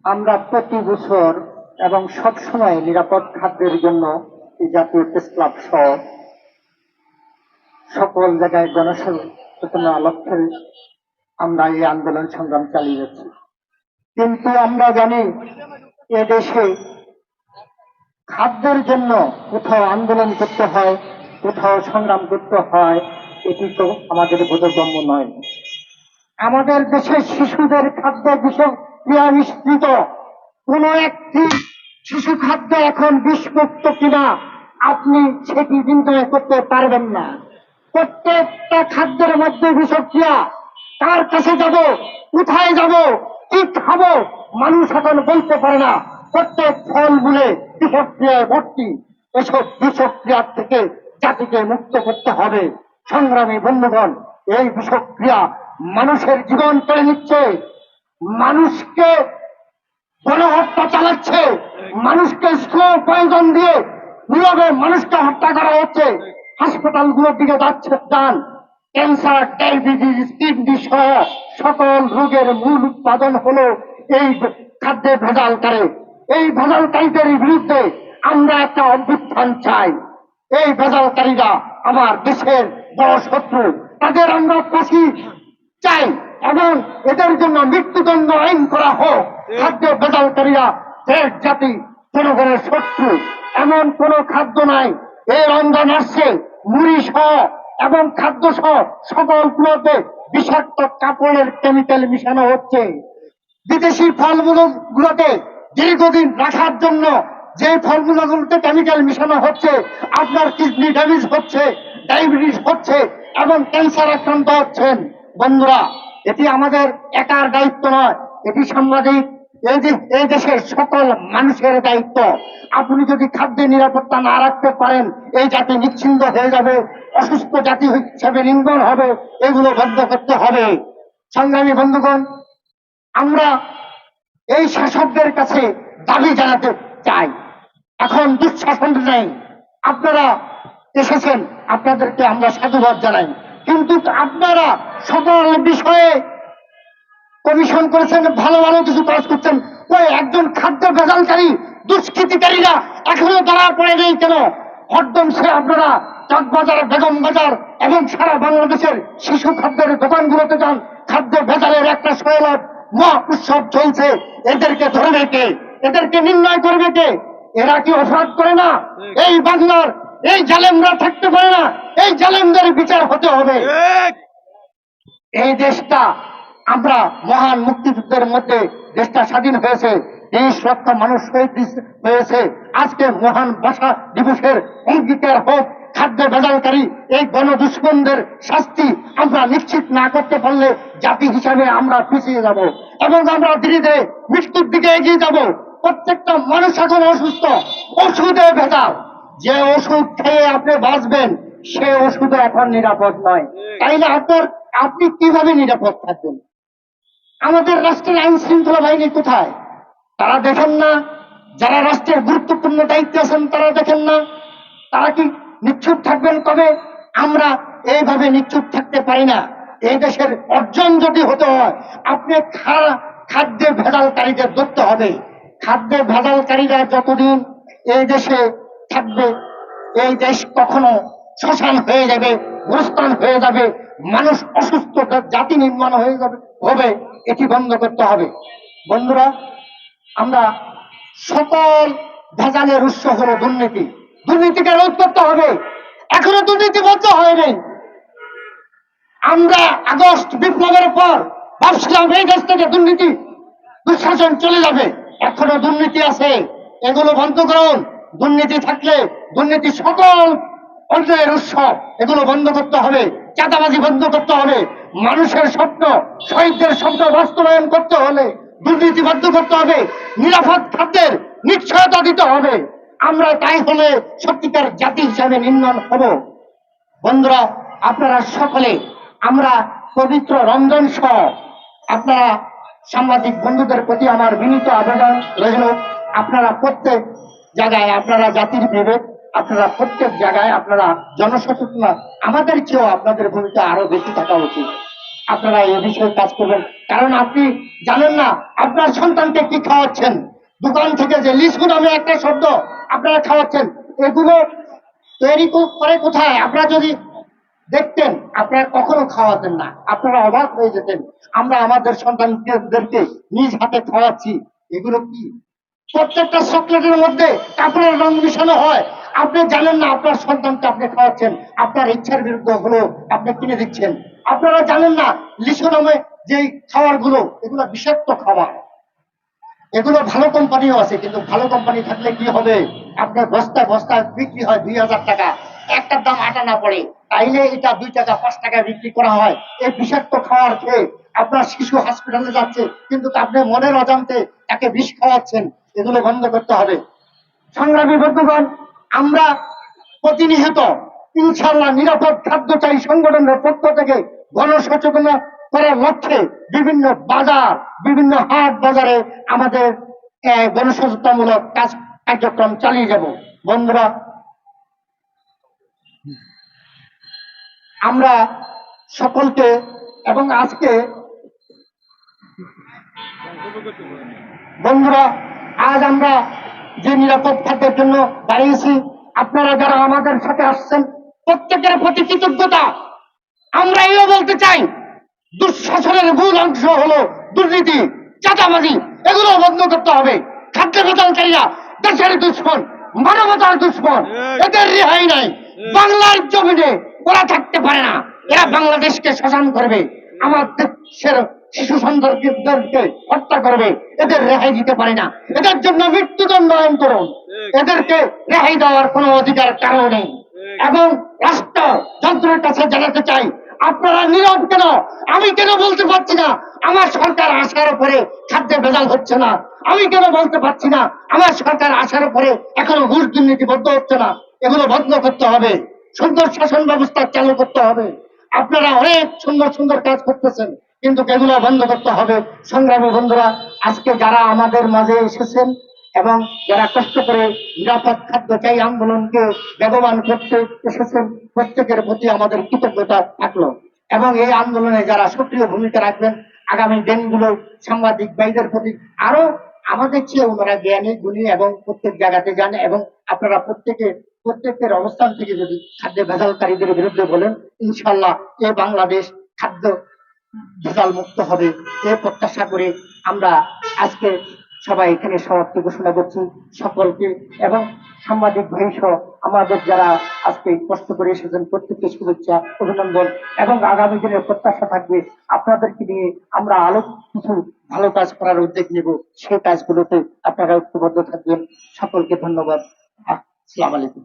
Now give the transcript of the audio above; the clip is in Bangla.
আমরা প্রতি বছর এবং সবসময় নিরাপদ খাদ্যের জন্য এই জাতীয় প্রেস ক্লাব সহ সকল জায়গায় গণসচেতনতা লক্ষ্যে আমরা এই আন্দোলন সংগ্রাম চালিয়ে যাচ্ছি। কিন্তু আমরা জানি এদেশে খাদ্যের জন্য কোথাও আন্দোলন করতে হয়, কোথাও সংগ্রাম করতে হয়, এটি তো আমাদের বোধগম্য নয়। আমাদের দেশের শিশুদের খাদ্য বিষক্রিয়া মিশ্রিত কোন একটি শিশু খাদ্য এখন বিষমুক্ত কিনা আপনি সেটি নির্ণয় করতে পারবেন না। প্রত্যেকটা খাদ্যের মধ্যে বিষক্রিয়া। কার কাছে যাব, কোথায় যাব, কি খাবো, মানুষ এখন বলতে পারে না। প্রত্যেক ফলমূলে বিষক্রিয়ায় ভর্তি। এসব বিষক্রিয়ার থেকে জাতিকে মুক্ত করতে হবে। সংগ্রামী বন্ধুগণ, এই বিষক্রিয়া মানুষের জীবন কেড়ে নিচ্ছে, মানুষকে গণহত্যা চালাচ্ছে, মানুষকে স্লো পয়জন দিয়ে নীরবে মানুষকে হত্যা করা হচ্ছে। হাসপাতালগুলোর দিকে যান, ক্যান্সার, ডায়াবেটিস, কিডনি সহ সকল রোগের মূল উৎপাদন হলো এই খাদ্যের ভেজালকারী। এই ভেজালকারীদের বিরুদ্ধে আমরা একটা অভ্যুত্থান চাই। এই ভেজালকারীরা আমার দেশের বড় শত্রু, তাদের আমরা ফাঁসি চাই এবং এদের জন্য মৃত্যুদণ্ড আইন করা হোক। খাদ্য ভেজালকারীরা দেশ জাতি জনগণের শত্রু। এমন কোন খাদ্য নাই, এই রমজান আসছে, মুড়ি সহ এবং খাদ্য সহ সকলগুলোতে বিষাক্ত কাপড়ের কেমিক্যাল মিশানো হচ্ছে। বিদেশি ফলমূলগুলোতে দীর্ঘদিন রাখার জন্য যে ফলমূলগুলোতে কেমিক্যাল মিশানো হচ্ছে, আপনার কিডনি ড্যামেজ হচ্ছে, ডায়াবেটিস হচ্ছে এবং ক্যান্সার আক্রান্ত হচ্ছেন। বন্ধুরা, এটি আমাদের একার দায়িত্ব নয়, এটি সাংবাদিক এই দেশের সকল মানুষের দায়িত্ব। আপনি যদি খাদ্যের নিরাপত্তা না রাখতে পারেন, এই জাতি নিশ্চিন্ত হয়ে যাবে, অসুস্থ জাতি হিসেবে নির্মাণ হবে। এগুলো বন্ধ করতে হবে। সংগ্রামী বন্ধুগণ, আমরা এই শাসকদের কাছে দাবি জানাতে চাই। এখন দুঃশাসন নেই, আপনারা এসেছেন, আপনাদেরকে আমরা সাধুবাদ জানাই। কিন্তু আপনারা সকল বিষয়ে কমিশন করেছেন, ভালো ভালো কিছু কাজ করছেন, ওই একজন খাদ্য ভেজালকারী দুষ্কৃতিকারীরা এখনো ধরা পড়ে নেই কেন? হরদম সে আপনারা চকবাজার, বেগম বাজার এবং সারা বাংলাদেশের শিশু খাদ্যের দোকানগুলোতে যান, খাদ্য ভেজালের একটা সয়লাভ মহা উৎসব চলছে। এদেরকে ধরবে কে? এদেরকে নির্ণয় করবে কে? এরা কি অপরাধ করে না? এই বাংলার এই জালেমরা থাকতে পারে না? এই জালেমদের বিচার হতে হবে। এই দেশটা আমরা মহান মুক্তিযুদ্ধের মধ্যে দেশটা স্বাধীন হয়েছে, 30 লক্ষ মানুষ শহীদ হয়েছে। আজকে মহান ভাষা দিবসের অঙ্গীকার হোক, খাদ্য ভেজালকারী এই গণদুষ্কর্মীদের শাস্তি আমরা নিশ্চিত না করতে পারলে জাতি হিসাবে আমরা পিছিয়ে যাব এবং আমরা ধীরে ধীরে মৃত্যুর দিকে এগিয়ে যাব। প্রত্যেকটা মানুষ এখন অসুস্থ, ওষুধে ভেজাল। যে ওষুধ খেয়ে আপনি বাঁচবেন, সে ওষুধ এখন নিরাপদ নয়। তাই না? আপনি কিভাবে নিরাপদ থাকবেন? আমাদের রাষ্ট্রের আইন শৃঙ্খলা বাহিনী কোথায়? তারা দেখেন না? যারা রাষ্ট্রের গুরুত্বপূর্ণ দায়িত্বে আছেন তারা দেখেন না? তারা কি নিশ্চুপ থাকবেন কবে? আমরা এইভাবে নিশ্চুপ থাকতে পারি না। এই দেশের অর্জন যদি হতে হয়, আপনি খাদ্যের ভেজালকারীদের ধরতে হবে। খাদ্যের ভেজালকারীরা যতদিন এই দেশে থাকবে, এই দেশ কখনো শ্মশান হয়ে যাবে, গোরস্থান হয়ে যাবে, মানুষ অসুস্থ জাতি নির্মাণ হয়ে যাবে হবে। এটি বন্ধ করতে হবে। বন্ধুরা, আমরা সকল ভেজালের উৎস হলো দুর্নীতি। দুর্নীতিকে রোধ করতে হবে। এখনো দুর্নীতি বন্ধ হয়নি। আমরা আগস্ট বিপ্লবের পর ভাবছিলাম এই দেশ থেকে দুর্নীতি দুঃশাসন চলে যাবে। এখনো দুর্নীতি আছে, এগুলো বন্ধ করুন। দুর্নীতি থাকলে দুর্নীতি সকল অন্যায়ের উৎসব, এগুলো বন্ধ করতে হবে। চাঁদাবাজি বন্ধ করতে হবে। মানুষের স্বপ্ন, শহীদদের স্বপ্ন বাস্তবায়ন করতে হলে দুর্নীতি বন্ধ করতে হবে। নিরাপদ খাদ্যের নিশ্চয়তা দিতে হবে। আমরা তাই হলে সত্যিকার জাতি হিসাবে নির্মাণ হব। বন্ধুরা, আপনারা সকলে, আমরা পবিত্র রমজান সহ আপনারা সাংবাদিক বন্ধুদের প্রতি আমার বিনীত আবেদন রইল, আপনারা প্রত্যেক জায়গায়, আপনারা জাতির বিবেক, আপনারা প্রত্যেক জায়গায় আপনারা জনসচেতনতা, আমাদের চেয়েও আপনাদের ভূমিকা আরো বেশি থাকা উচিত। আপনারা এই বিষয়ে কাজ করবেন, কারণ আপনি জানেন না আপনার সন্তানকে কি খাওয়াচ্ছেন। দোকান থেকে যে লিচু নামে একটা শব্দ আপনারা খাওয়াচ্ছেন, এগুলো তৈরি করে কোথায়? আপনারা যদি দেখতেন আপনারা কখনো খাওয়াতেন না, আপনারা অবাক হয়ে যেতেন। আমরা আমাদের সন্তানদেরকে নিজ হাতে খাওয়াচ্ছি, এগুলো কি? প্রত্যেকটা চকলেটের মধ্যে কাপড়ের রং মিশানো হয়। আপনি জানেন না আপনার সন্তানকে আপনি খাওয়াচ্ছেন, আপনার ইচ্ছার বিরুদ্ধে হলেও আপনি কিনে দিচ্ছেন। আপনারা জানেন না লিচু নামে যে খাবার গুলো, এগুলো বিষাক্ত খাবার। এগুলো ভালো কোম্পানিও আছে, কিন্তু ভালো কোম্পানি থাকলে কি হবে? আপনার বস্তায় বস্তায় বিক্রি হয় 2000 টাকা, একটার দাম 8 আনা পড়ে, তাইলে এটা 2 টাকা 5 টাকায় বিক্রি করা হয়। এই বিষাক্ত খাবার খেয়ে আপনার শিশু হসপিটালে যাচ্ছে, কিন্তু আপনি মনের অজান্তে তাকে বিষ খাওয়াচ্ছেন। এগুলো বন্ধ করতে হবে। সংগ্রামী বন্ধুগণ, আমরা প্রতিনিয়ত ইনশাল্লাহ নিরাপদ খাদ্য চাই সংগঠনের পক্ষ থেকে গণসচেতন করার লক্ষ্যে বিভিন্ন বাজার, বিভিন্ন হাট বাজারে আমাদের গণসচেতনমূলক কার্যক্রম চালিয়ে যাব। বন্ধুরা, আমরা সকলকে এবং আজকে বন্ধুরা, আজ আমরা যে নিরাপদ খাদ্যের জন্য দাঁড়িয়েছি, আপনারা যারা আমাদের সাথে আসছেন প্রত্যেকের প্রতি কৃতজ্ঞতা। আমরা এও বলতে চাই, দুঃশাসনের মূল অংশ হলো দুর্নীতি, চাঁদাবাজি, এগুলো বন্ধ করতে হবে। খাদ্য বেতনকারীরা দেশের দুশ্মন, মানবতার দুশ্মন, এদের রেহাই নাই। বাংলার জমিনে ওরা থাকতে পারে না, এরা বাংলাদেশকে শাসন করবে, আমার দেশের শিশু সন্তানদেরকে হত্যা করবে, এদের রেহাই দিতে পারে না। এদের জন্য মৃত্যুদণ্ড আইন করুন, এদেরকে রেহাই দেওয়ার কোনো অধিকার কারো নেই। এবং রাষ্ট্র যন্ত্রের কাছে জানাতে চাই, আপনারা নীরব কেন? আমি কেন বলতে পারছি না আমার সরকার আসার পরে খাদ্যে ভেজাল হচ্ছে না? আমি কেন বলতে পারছি না আমার সরকার আসার পরে এখনো ঘুষ দুর্নীতি বন্ধ হচ্ছে না? এগুলো বন্ধ করতে হবে, সুন্দর শাসন ব্যবস্থা চালু করতে হবে। আপনারা অনেক সুন্দর সুন্দর কাজ করতেছেন, কিন্তু এগুলো বন্ধ করতে হবে। সংগ্রামী বন্ধুরা, আজকে যারা আমাদের মাঝে এসেছেন এবং যারা কষ্ট করে নিরাপদ খাদ্য চাই আন্দোলনকে বেগবান করতে এসেছেন, প্রত্যেকের প্রতি আমাদের কৃতজ্ঞতা থাকলো। এবং এই আন্দোলনে যারা সক্রিয় ভূমিকা রাখবেন আগামী দিনগুলো, সাংবাদিক ভাইদের প্রতি আরো আমাদের চেয়ে ওনারা জ্ঞানী গুণী এবং প্রত্যেক জায়গাতে যান, এবং আপনারা প্রত্যেকের অবস্থান থেকে যদি খাদ্য ভেজালকারীদের বিরুদ্ধে বলেন, ইনশাল্লাহ এ বাংলাদেশ খাদ্য ভেজাল মুক্ত হবে, এ প্রত্যাশা করে আমরা আজকে সবাই এখানে সমাপ্তি ঘোষণা করছি। সকলকে এবং সাংবাদিক ভাই সহ আমাদের যারা আজকে কষ্ট করে এসেছেন প্রত্যেককে শুভেচ্ছা, অভিনন্দন, এবং আগামী দিনের প্রত্যাশা থাকবে আপনাদেরকে নিয়ে আমরা আরো কিছু ভালো কাজ করার উদ্যোগ নেব। সেই কাজগুলোতে আপনারা ঐক্যবদ্ধ থাকবেন। সকলকে ধন্যবাদ। আসসালামু আলাইকুম।